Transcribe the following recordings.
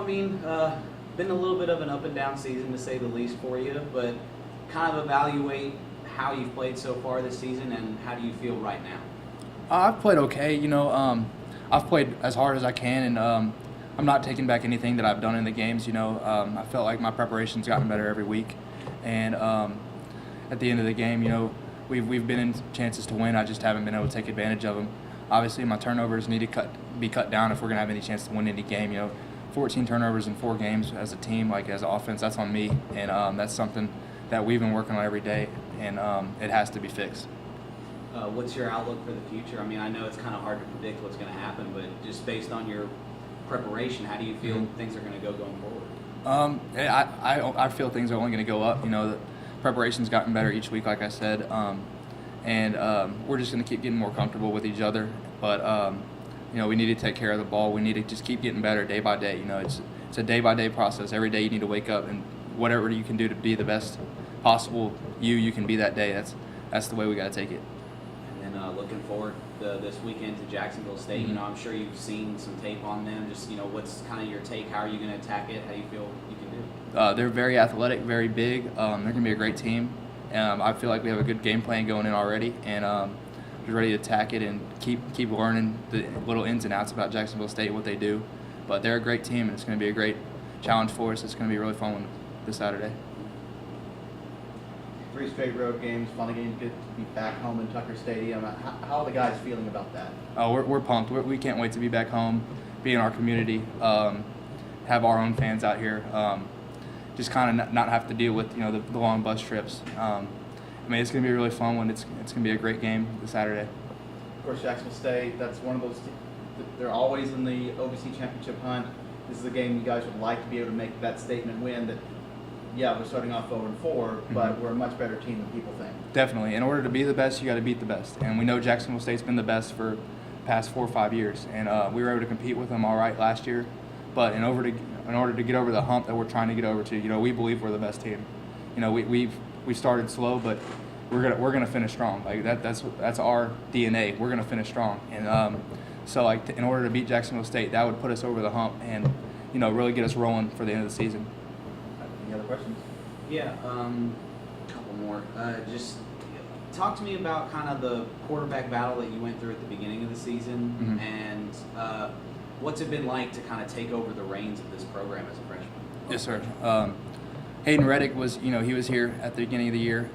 Been a little bit of an up and down season to say the least for you, but kind of evaluate how you've played so far this season and how do you feel right now? I've played okay. I've played as hard as I can, and I'm not taking back anything that I've done in the games. I felt like my preparation's gotten better every week, and at the end of the game, we've been in chances to win. I just haven't been able to take advantage of them. Obviously, my turnovers need to be cut down if we're going to have any chance to win any game. 14 turnovers in 4 games as a team, as an offense, that's on me, and that's something that we've been working on every day, and it has to be fixed. What's your outlook for the future? I know it's kind of hard to predict what's going to happen, but just based on your preparation, how do you feel things are going to go going forward? I feel things are only going to go up. The preparation's gotten better each week, like I said, and we're just going to keep getting more comfortable with each other. But we need to take care of the ball. We need to just keep getting better day by day. It's a day-by-day process. Every day you need to wake up, and whatever you can do to be the best possible you can be that day. That's the way we got to take it. And then looking forward this weekend to Jacksonville State. I'm sure you've seen some tape on them. Just what's kind of your take? How are you going to attack it? How do you feel you can do? They're very athletic, very big. They're going to be a great team. I feel like we have a good game plan going in already, and just ready to attack it and keep learning the little ins and outs about Jacksonville State, what they do. But they're a great team, and it's going to be a great challenge for us. It's going to be a really fun one this Saturday. 3 straight road games, fun again, good to be back home in Tucker Stadium. How are the guys feeling about that? We're pumped. We can't wait to be back home, be in our community, have our own fans out here, just kind of not have to deal with the long bus trips. It's going to be a really fun one. It's going to be a great game this Saturday. Of course, Jacksonville State, that's one of those, they're always in the OVC championship hunt. This is a game you guys would like to be able to make that statement win that, yeah, we're starting off 0-4, but we're a much better team than people think. Definitely. In order to be the best, you got to beat the best. And we know Jacksonville State's been the best for the past 4 or 5 years. And we were able to compete with them all right last year. But in order to get over the hump that we're trying to get over to, we believe we're the best team. We started slow, but we're gonna finish strong. That's our DNA. We're gonna finish strong. And so in order to beat Jacksonville State, that would put us over the hump and really get us rolling for the end of the season. Any other questions? Yeah, a couple more. Just talk to me about kind of the quarterback battle that you went through at the beginning of the season, and what's it been like to kind of take over the reins of this program as a freshman? Yes, sir. Hayden Reddick was, he was here at the beginning of the year.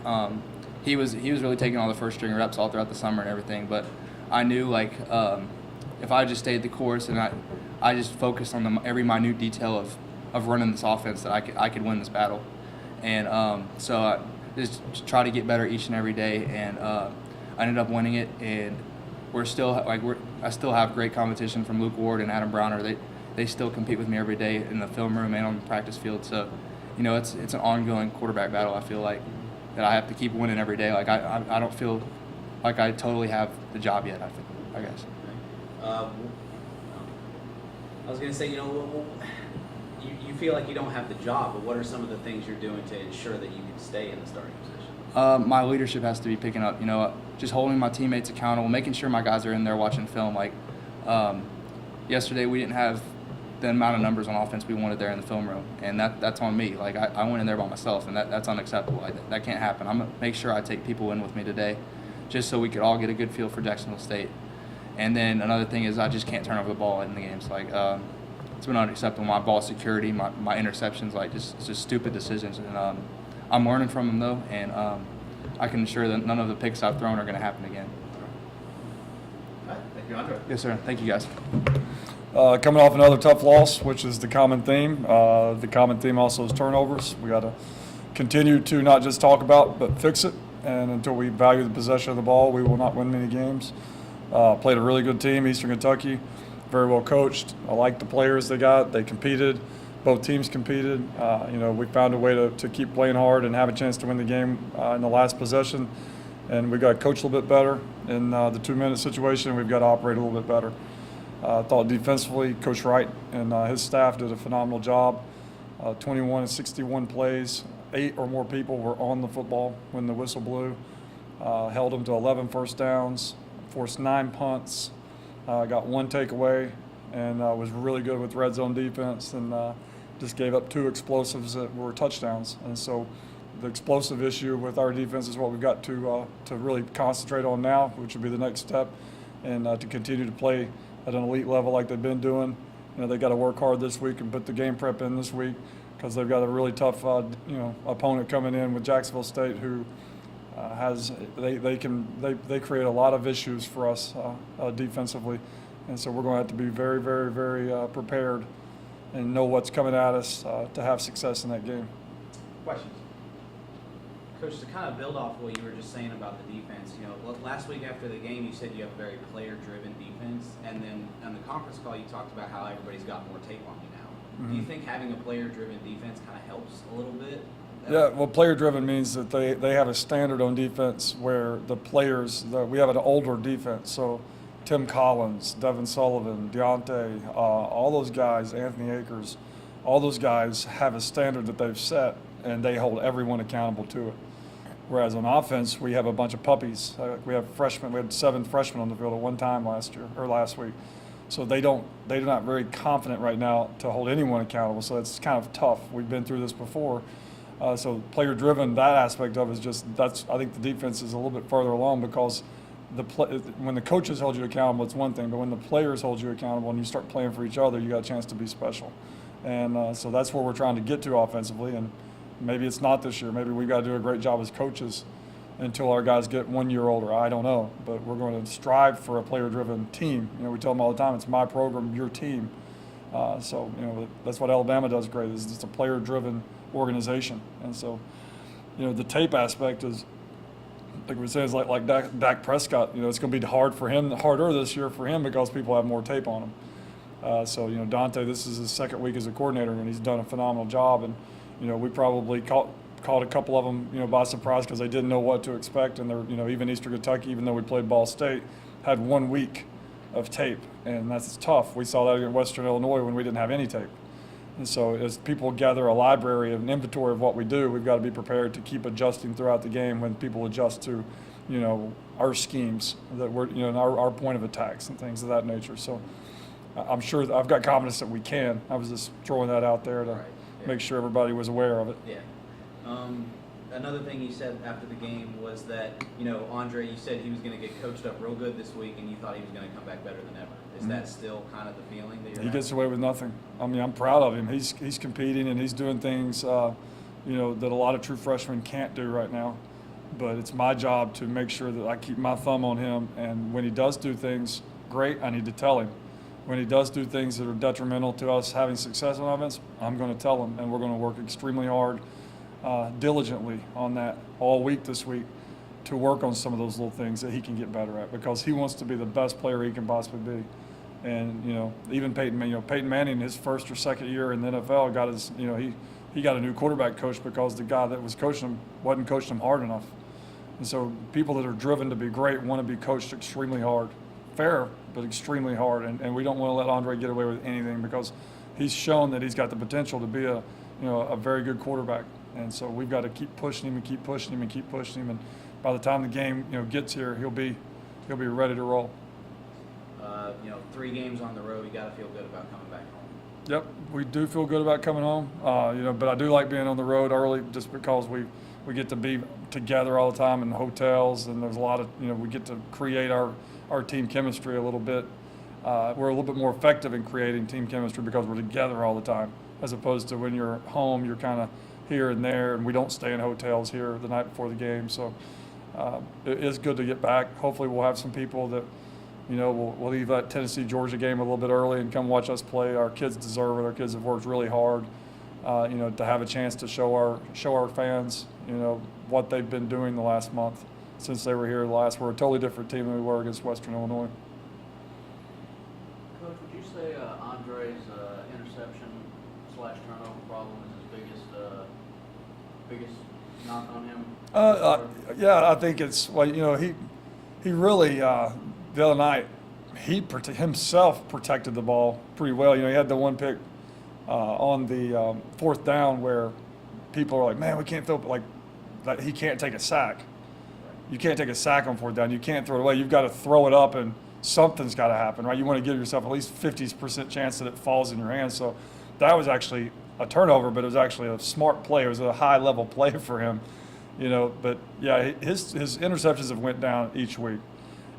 He was really taking all the first string reps all throughout the summer and everything. But I knew if I just stayed the course and I just focused on every minute detail of running this offense, that I could win this battle. And so I just try to get better each and every day, and I ended up winning it. And I still have great competition from Luke Ward and Adam Browner. They still compete with me every day in the film room and on the practice field. So it's an ongoing quarterback battle. I feel like that I have to keep winning every day. I don't feel like I totally have the job yet, I guess. I was going to say, you feel like you don't have the job, but what are some of the things you're doing to ensure that you can stay in the starting position? My leadership has to be picking up, just holding my teammates accountable, making sure my guys are in there watching film. Yesterday we didn't have the amount of numbers on offense we wanted there in the film room, and that's on me. I went in there by myself, and that's unacceptable. That can't happen. I'm going to make sure I take people in with me today, just so we could all get a good feel for Jacksonville State. And then another thing is I just can't turn over the ball in the games. It's been unacceptable. My ball security, my interceptions, just stupid decisions. And I'm learning from them, though, and I can ensure that none of the picks I've thrown are going to happen again. All right. Thank you, Andre. Yes, sir. Thank you, guys. Coming off another tough loss, which is the common theme. The common theme also is turnovers. We got to continue to not just talk about, but fix it. And until we value the possession of the ball, we will not win many games. Played a really good team, Eastern Kentucky, very well coached. I like the players they got. They competed. Both teams competed. We found a way to keep playing hard and have a chance to win the game in the last possession. And we got to coach a little bit better in the 2-minute situation. We've got to operate a little bit better. I thought defensively, Coach Wright and his staff did a phenomenal job. 21 and 61 plays, 8 or more people were on the football when the whistle blew. Held them to 11 first downs, forced 9 punts, got 1 takeaway, and was really good with red zone defense, and just gave up 2 explosives that were touchdowns. And so the explosive issue with our defense is what we've got to really concentrate on now, which would be the next step, and to continue to play at an elite level like they've been doing. They got to work hard this week and put the game prep in this week, because they've got a really tough opponent coming in with Jacksonville State, who they create a lot of issues for us defensively, and so we're going to have to be very, very, very prepared and know what's coming at us to have success in that game. Questions? Coach, to kind of build off what you were just saying about the defense, last week after the game you said you have a very player-driven defense, and then on the conference call you talked about how everybody's got more tape on you now. Mm-hmm. Do you think having a player-driven defense kind of helps a little bit? Yeah, well, player-driven means that they have a standard on defense where the players, we have an older defense, so Tim Collins, Devin Sullivan, Deontay, all those guys, Anthony Akers, all those guys have a standard that they've set, and they hold everyone accountable to it. Whereas on offense, we have a bunch of puppies. We have freshmen. We had 7 freshmen on the field at one time last week. So they're not very confident right now to hold anyone accountable. So it's kind of tough. We've been through this before. So player-driven, that aspect of it is I think the defense is a little bit further along, because when the coaches hold you accountable, it's one thing, but when the players hold you accountable and you start playing for each other, you got a chance to be special. And so that's where we're trying to get to offensively. And maybe it's not this year. Maybe we've got to do a great job as coaches until our guys get 1 year older. I don't know. But we're going to strive for a player-driven team. We tell them all the time, it's my program, your team. So that's what Alabama does great, is it's a player-driven organization. And so, the tape aspect is, like we say, is like Dak Prescott. It's going to be harder this year for him, because people have more tape on him. So Dante, this is his 2nd week as a coordinator, and he's done a phenomenal job. And we probably caught a couple of them by surprise, because they didn't know what to expect. And they're even Eastern Kentucky, even though we played Ball State, had 1 week of tape, and that's tough. We saw that against Western Illinois when we didn't have any tape. And so as people gather a library, an inventory of what we do, we've got to be prepared to keep adjusting throughout the game when people adjust to, our schemes that we're, our point of attacks and things of that nature. So I'm sure I've got confidence that we can. I was just throwing that out there to make sure everybody was aware of it. Yeah. Another thing you said after the game was that, Andre, you said he was going to get coached up real good this week, and you thought he was going to come back better than ever. Is that still kind of the feeling that you're He gets away with nothing. I mean, I'm proud of him. He's competing, and he's doing things, that a lot of true freshmen can't do right now. But it's my job to make sure that I keep my thumb on him, and when he does do things great, I need to tell him. When he does do things that are detrimental to us having success on offense, I'm going to tell him, and we're going to work extremely hard, diligently on that all week this week, to work on some of those little things that he can get better at, because he wants to be the best player he can possibly be. And even Peyton Manning, his 1st or 2nd year in the NFL, got his he got a new quarterback coach because the guy that was coaching him wasn't coaching him hard enough. And so people that are driven to be great want to be coached extremely hard, fair but extremely hard. And we don't want to let Andre get away with anything, because he's shown that he's got the potential to be a very good quarterback. And so we've got to keep pushing him and keep pushing him and keep pushing him. And by the time the game gets here, he'll be ready to roll. 3 games on the road, you got to feel good about coming back home. Yep, we do feel good about coming home. But I do like being on the road early, just because we get to be together all the time in hotels, and there's a lot of we get to create our team chemistry a little bit. We're a little bit more effective in creating team chemistry because we're together all the time, as opposed to when you're home, you're kind of here and there, and we don't stay in hotels here the night before the game. So it is good to get back. Hopefully we'll have some people that we'll leave that Tennessee-Georgia game a little bit early and come watch us play. Our kids deserve it. Our kids have worked really hard, to have a chance to show our fans, what they've been doing the last month since they were here last. We're a totally different team than we were against Western Illinois. Coach, would you say Andre's interception/turnover problem is his biggest knock on him? Yeah, I think it's he really the other night he himself protected the ball pretty well. He had the one pick on the 4th down where people are like, man, we can't throw that. He can't take a sack. You can't take a sack on 4th down. You can't throw it away. You've got to throw it up and something's got to happen, right? You want to give yourself at least 50% chance that it falls in your hands. So that was actually a turnover, but it was actually a smart play. It was a high-level play for him, But, yeah, his interceptions have went down each week.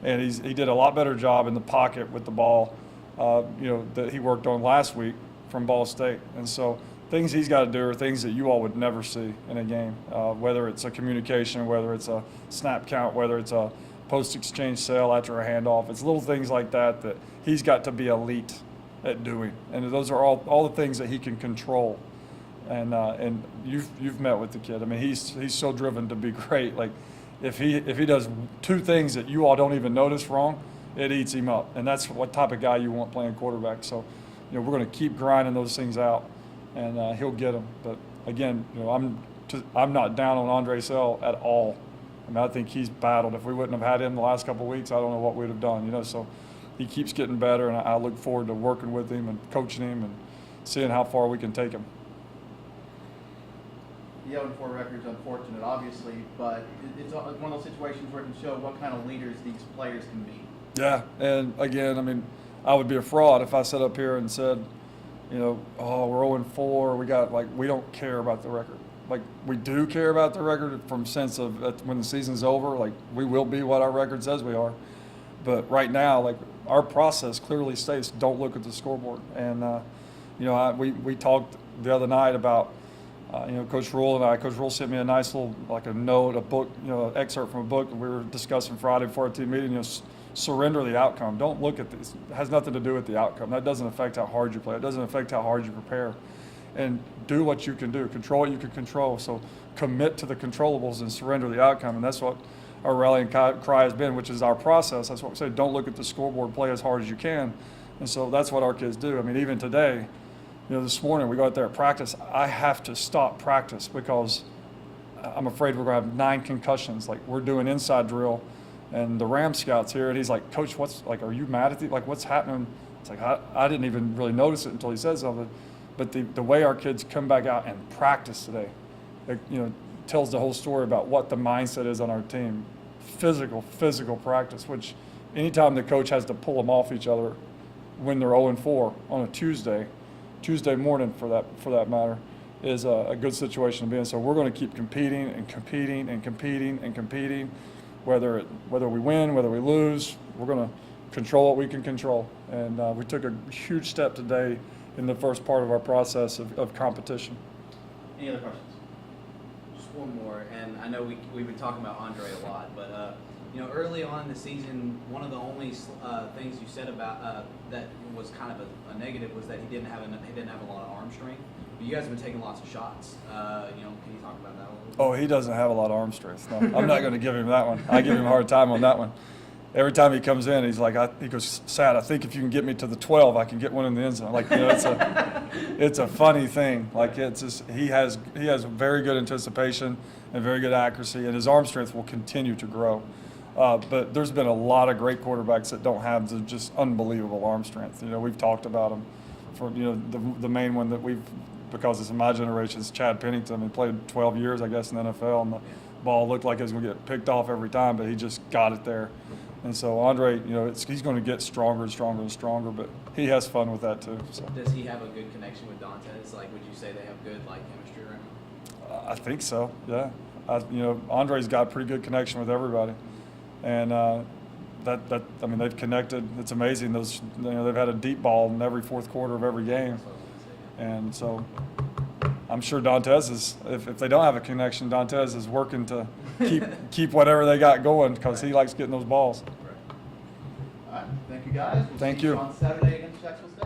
And he did a lot better job in the pocket with the ball, that he worked on last week from Ball State. And so things he's got to do are things that you all would never see in a game, whether it's a communication, whether it's a snap count, whether it's a post-exchange sale after a handoff. It's little things like that he's got to be elite at doing. And those are all the things that he can control. And you've met with the kid. I mean, he's so driven to be great. Like, if he does two things that you all don't even notice wrong, it eats him up. And that's what type of guy you want playing quarterback. So, we're going to keep grinding those things out, and he'll get them. But again, I'm not down on Andre Sell at all. I mean, I think he's battled. If we wouldn't have had him the last couple of weeks, I don't know what we'd have done. So he keeps getting better, and I look forward to working with him and coaching him and seeing how far we can take him. The 0-4 record's unfortunate, obviously, but it's one of those situations where it can show what kind of leaders these players can be. Yeah, and again, I mean, I would be a fraud if I sat up here and said, we're 0-4, we don't care about the record. We do care about the record from sense of when the season's over, we will be what our record says we are. But right now, our process clearly states don't look at the scoreboard. And, we talked the other night about, Coach Rule and I. Coach Rule sent me a nice little, a note, a book, excerpt from a book that we were discussing Friday before our team meeting. Surrender the outcome. Don't look at this. It has nothing to do with the outcome. That doesn't affect how hard you play. It doesn't affect how hard you prepare. And do what you can do. Control what you can control. So commit to the controllables and surrender the outcome. And that's what our rallying cry has been, which is our process. That's what we say. Don't look at the scoreboard. Play as hard as you can. And so that's what our kids do. I mean, even today, this morning we go out there at practice. I have to stop practice because I'm afraid we're going to have 9 concussions. We're doing inside drill. And the Ram scout's here, and he's like, Coach, are you mad at the, what's happening? It's I didn't even really notice it until he said something. But the way our kids come back out and practice today, tells the whole story about what the mindset is on our team. Physical practice, which anytime the coach has to pull them off each other when they're 0-4 on a Tuesday morning for that matter, is a good situation to be in. So we're going to keep competing and competing and competing and competing. Whether we win, whether we lose, we're going to control what we can control. And we took a huge step today in the first part of our process of competition. Any other questions? Just one more, and I know we've been talking about Andre a lot, but early on in the season, one of the only things you said about that was kind of a negative was that he didn't have a lot of arm strength. But you guys have been taking lots of shots. Can you talk about that a little bit? Oh, he doesn't have a lot of arm strength. No, I'm not going to give him that one. I give him a hard time on that one. Every time he comes in, he's he goes, Sad, I think if you can get me to the 12, I can get one in the end zone. It's a funny thing. It's just, he has very good anticipation and very good accuracy, and his arm strength will continue to grow. But there's been a lot of great quarterbacks that don't have the just unbelievable arm strength. We've talked about them. For the main one that because it's in my generation, is Chad Pennington. He played 12 years, I guess, in the NFL, and the ball looked like it was going to get picked off every time, but he just got it there. And so Andre, he's going to get stronger and stronger and stronger, but he has fun with that too. So. Does he have a good connection with Dantes? Would you say they have good chemistry around him? I think so. Yeah. Andre's got a pretty good connection with everybody, and they've connected. It's amazing. They've had a deep ball in every fourth quarter of every game. And so I'm sure Dantes is, if they don't have a connection, Dantes is working to keep whatever they got going because he likes getting those balls. All right. Thank you, guys. We'll Thank see you. on Saturday against Jacksonville State.